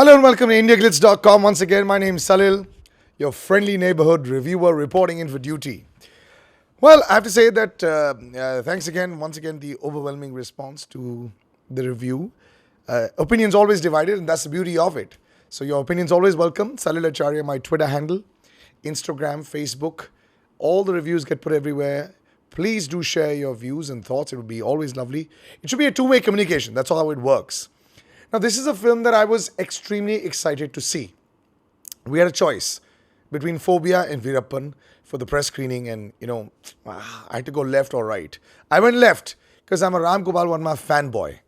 Hello and welcome to IndiaGlitz.com. Once again, my name is Salil, your friendly neighborhood reviewer reporting in for duty. Well, I have to say that thanks again, once again, the overwhelming response to the review. Opinions always divided, and that's the beauty of it. So your opinions always welcome. Salil Acharya, my Twitter handle, Instagram, Facebook. All the reviews get put everywhere. Please do share your views and thoughts. It would be always lovely. It should be a two-way communication. That's all how it works. Now, this is a film that I was extremely excited to see. We had a choice between Phobia and Veerappan for the press screening, and, I had to go left or right. I went left because I'm a Ram GopalVarma fanboy.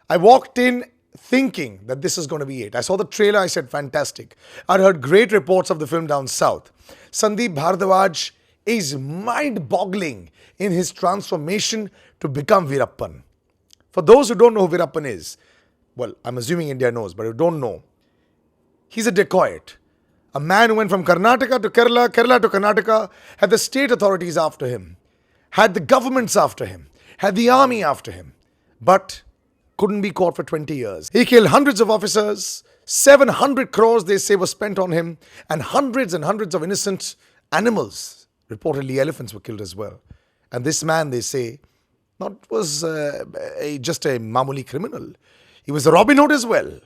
I walked in thinking that this is going to be it. I saw the trailer, I said, fantastic. I'd heard great reports of the film down south. Sandeep Bharadwaj is mind-boggling in his transformation to become Veerappan. For those who don't know who Veerappan is, well, I'm assuming India knows, but who don't know, he's a dacoit. A man who went from Karnataka to Kerala, Kerala to Karnataka, had the state authorities after him, had the governments after him, had the army after him, but couldn't be caught for 20 years. He killed hundreds of officers, 700 crores they say were spent on him, and hundreds of innocent animals. Reportedly elephants were killed as well. And this man, they say, was just a mamuli criminal. He was a Robin Hood as well.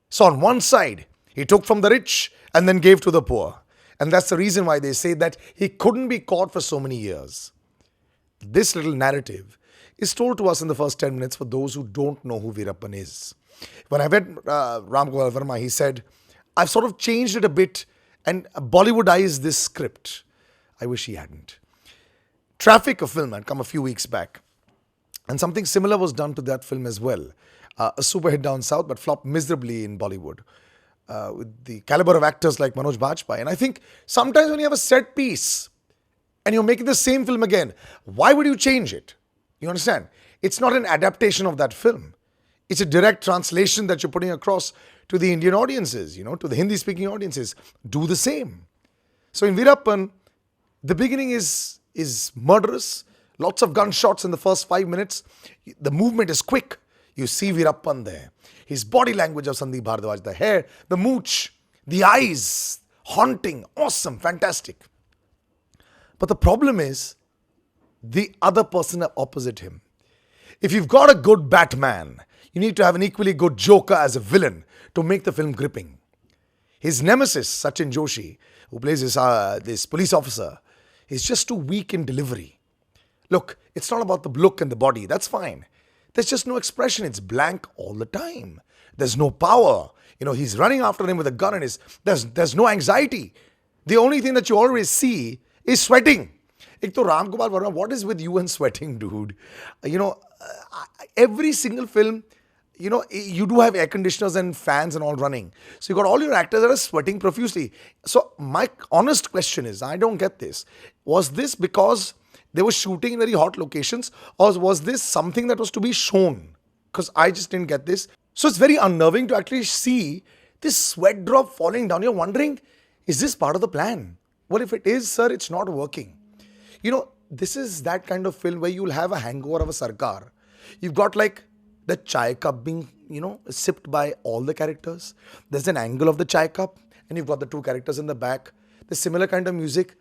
So on one side, he took from the rich and then gave to the poor. And that's the reason why they say that he couldn't be caught for so many years. This little narrative is told to us in the first 10 minutes for those who don't know who Veerappan is. When I met Ram GopalVarma, he said, I've sort of changed it a bit and Bollywoodized this script. I wish he hadn't. Traffic, a film, had come a few weeks back. And something similar was done to that film as well. A super hit down south, but flopped miserably in Bollywood. With the caliber of actors like Manoj Bajpayee. And I think sometimes when you have a set piece and you're making the same film again, why would you change it? You understand? It's not an adaptation of that film. It's a direct translation that you're putting across to the Indian audiences, to the Hindi-speaking audiences. Do the same. So in Veerappan, the beginning is murderous. Lots of gunshots in the first 5 minutes. The movement is quick. You see Veerappan there. His body language of Sandeep Bharadwaj, the hair, the mooch, the eyes, haunting, awesome, fantastic. But the problem is the other person opposite him. If you've got a good Batman, you need to have an equally good Joker as a villain to make the film gripping. His nemesis, Sachiin Joshi, who plays this police officer, is just too weak in delivery. Look, it's not about the look and the body. That's fine. There's just no expression. It's blank all the time. There's no power. He's running after him with a gun and there's no anxiety. The only thing that you always see is sweating. Ek to Ram GopalVarma, what is with you and sweating, dude? Every single film, you do have air conditioners and fans and all running. So you got all your actors that are sweating profusely. So my honest question is, I don't get this. Was this because they were shooting in very hot locations, or was this something that was to be shown? Because I just didn't get this. So it's very unnerving to actually see this sweat drop falling down. You're wondering, is this part of the plan? Well, if it is, sir, it's not working. This is that kind of film where you'll have a hangover of a sarkar. You've got like the chai cup being, sipped by all the characters. There's an angle of the chai cup and you've got the two characters in the back. The similar kind of music.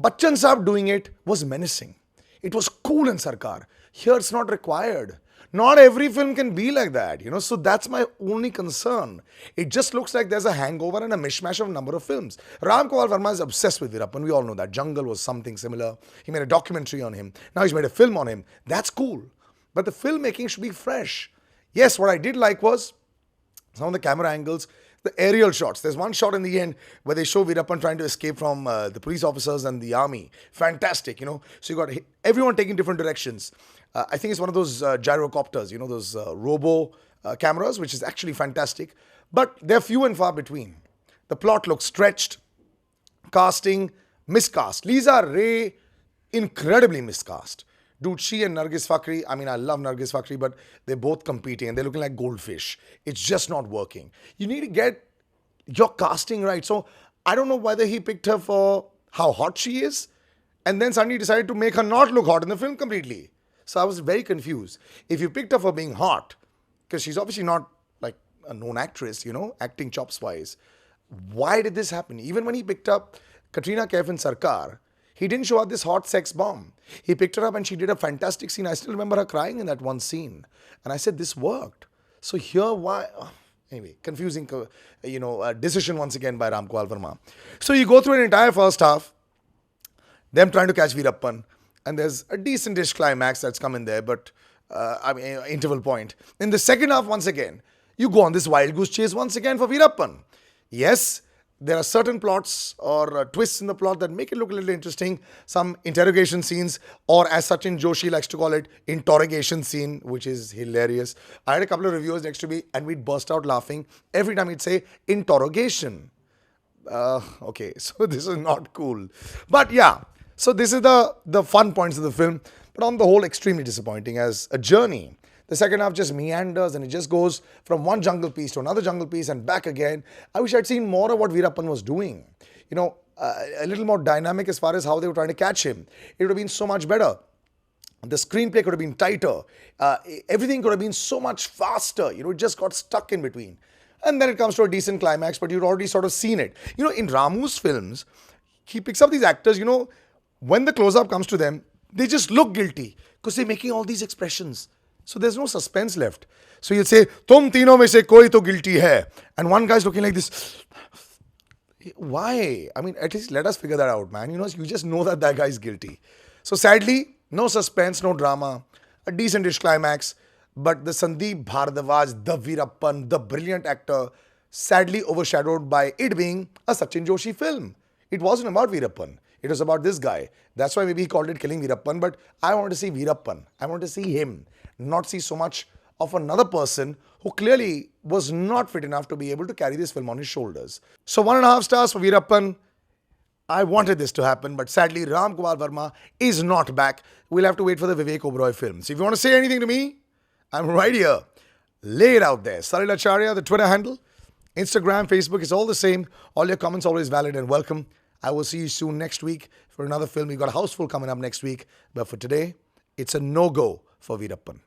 Bachchan Saab doing it was menacing. It was cool in Sarkar. Here it's not required. Not every film can be like that, So that's my only concern. It just looks like there's a hangover and a mishmash of a number of films. Ram GopalVarma is obsessed with Veerappan. We all know that. Jungle was something similar. He made a documentary on him. Now he's made a film on him. That's cool. But the filmmaking should be fresh. Yes, what I did like was some of the camera angles, the aerial shots. There's one shot in the end where they show Veerappan trying to escape from the police officers and the army. Fantastic, So you got everyone taking different directions. I think it's one of those gyrocopters, those robo cameras, which is actually fantastic. But they're few and far between. The plot looks stretched. Casting, miscast. Lisa Ray, incredibly miscast. Dude, she and Nargis Fakhri, I love Nargis Fakhri, but they're both competing and they're looking like goldfish. It's just not working. You need to get your casting right. So I don't know whether he picked her for how hot she is and then suddenly decided to make her not look hot in the film completely. So I was very confused. If you picked her for being hot, because she's obviously not like a known actress, acting chops wise. Why did this happen? Even when he picked up Katrina Kaif in Sarkar, he didn't show up this hot sex bomb. He picked her up and she did a fantastic scene. I still remember her crying in that one scene. And I said, this worked. So here, why? Anyway, confusing, decision once again by Ram GopalVarma. So you go through an entire first half, them trying to catch Veerappan, and there's a decent-ish climax that's come in there, but, interval point. In the second half, once again, you go on this wild goose chase once again for Veerappan. Yes, there are certain plots or twists in the plot that make it look a little interesting. Some interrogation scenes, or as Sachin Joshi likes to call it, interrogation scene, which is hilarious. I had a couple of reviewers next to me and we'd burst out laughing every time he'd say interrogation. Okay, so this is not cool. But yeah, so this is the fun points of the film, but on the whole, extremely disappointing as a journey. The second half just meanders and it just goes from one jungle piece to another jungle piece and back again. I wish I'd seen more of what Veerappan was doing. A little more dynamic as far as how they were trying to catch him. It would have been so much better. The screenplay could have been tighter. Everything could have been so much faster. It just got stuck in between. And then it comes to a decent climax, but you'd already sort of seen it. In Ramu's films, he picks up these actors, when the close-up comes to them, they just look guilty because they're making all these expressions. So there's no suspense left. So you'll say, "Tum teenon mein se koi to guilty hai," and one guy's looking like this. Why? I mean, at least let us figure that out, man. You just know that guy's guilty. So sadly, no suspense, no drama, a decent-ish climax, but the Sandeep Bharadwaj, the Veerappan, the brilliant actor, sadly overshadowed by it being a Sachin Joshi film. It wasn't about Veerappan. It was about this guy. That's why maybe he called it Killing Veerappan, but I want to see Veerappan. I want to see him, not see so much of another person who clearly was not fit enough to be able to carry this film on his shoulders. So 1.5 stars for Veerappan. I wanted this to happen, but sadly Ram GopalVarma is not back. We'll have to wait for the Vivek Oberoi film. So if you want to say anything to me, I'm right here. Lay it out there. Salil Acharya, the Twitter handle. Instagram, Facebook, it's all the same. All your comments always valid and welcome. I will see you soon next week for another film. We've got a house full coming up next week. But for today, it's a no-go for Veerappan.